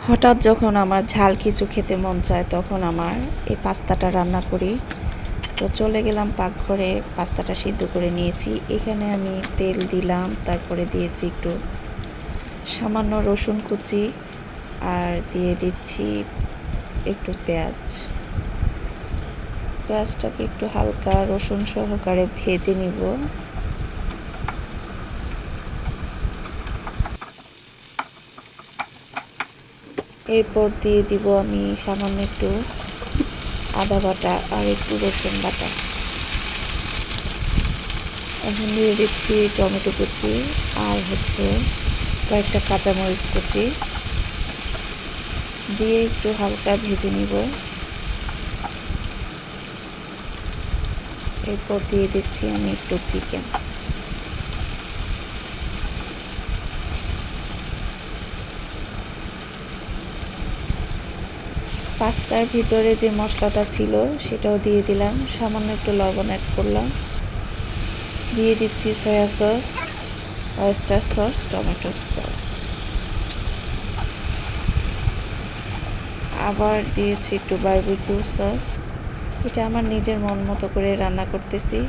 হঠাৎ যখন আমার ঝাল কিছু খেতে মন চায় তখন আমার এই পাস্তাটা রান্না করি। তো চলে গেলাম পাকঘরে, পাস্তাটা সিদ্ধ করে নিয়েছি। এখানে আমি তেল দিলাম, তারপরে দিয়েছি একটু সামান্য রসুন কুচি, আর দিয়ে দিচ্ছি একটু পেঁয়াজ। পেঁয়াজটাকে একটু হালকা রসুন সহকারে ভেজে নিব। এরপর দিয়ে দিব আমি সামান্য একটু আদা বাটা আর একটু রসুন বাটা। এখন দিয়ে দিচ্ছি টমেটো কুচি আর কয়েকটা কাঁচামরিচ কুচি দিয়ে একটু হালকা ভেজে নিব। এরপর দিয়ে দিচ্ছি আমি একটু চিকেন। পাস্তার ভিতরে যে মশলাটা ছিল সেটাও দিয়ে দিলাম, সামান্য একটু লবণ অ্যাড করলাম, দিয়ে দিচ্ছি soya sauce, oyster sauce, tomato sauce, আবার দিয়েছি একটু বারবিকিউ সস। এটা আমার নিজের মন মতো করে রান্না করতেছি।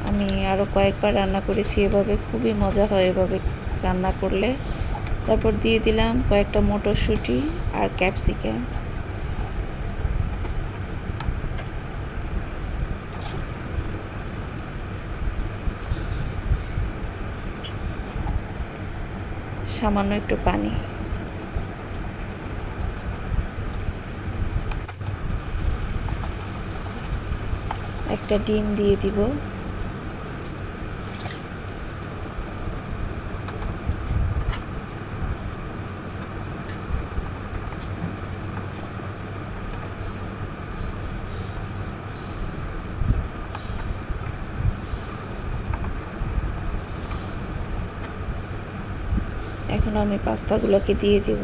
আমি আরও কয়েকবার রান্না করেছি এভাবে, খুবই মজা হয় এভাবে রান্না করলে। তারপর দিয়ে দিলাম কয়েকটা মটরশুঁটি আর ক্যাপসিকাম। সামান্য একটু পানি। একটা ডিম দিয়ে দিব। এখন আমি পাস্তাগুলোকে দিয়ে দিব।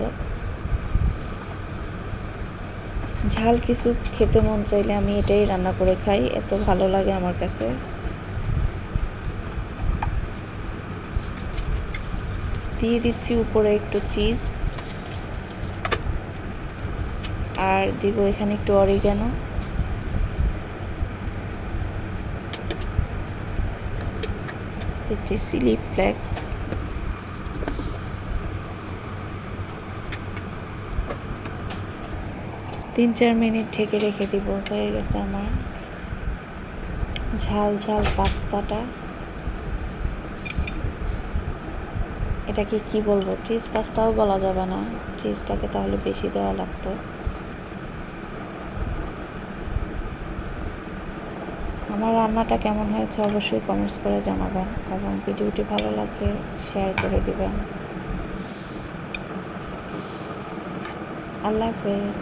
ঝাল কিছু খেতে মন চাইলে আমি এটাই রান্না করে খাই, এত ভালো লাগে আমার কাছে। দিয়ে দিচ্ছি উপরে একটু চিজ, আর দিব এখানে একটু অরিগানো। দিচ্ছি চিলি ফ্লেক্স। তিন চার মিনিট ঢেকে রেখে দিব। হয়ে গেছে আমার ঝাল ঝাল পাস্তাটা। এটাকে কি বলবো, চিজ পাস্তাও বলা যাবে না, চিজটাকে তাহলে বেশি দেওয়া লাগতো। আমার রান্নাটা কেমন হয়েছে অবশ্যই কমেন্টস করে জানাবেন, এবং ভিডিওটি ভালো লাগলে শেয়ার করে দিবেন। আল্লাহ হাফেজ।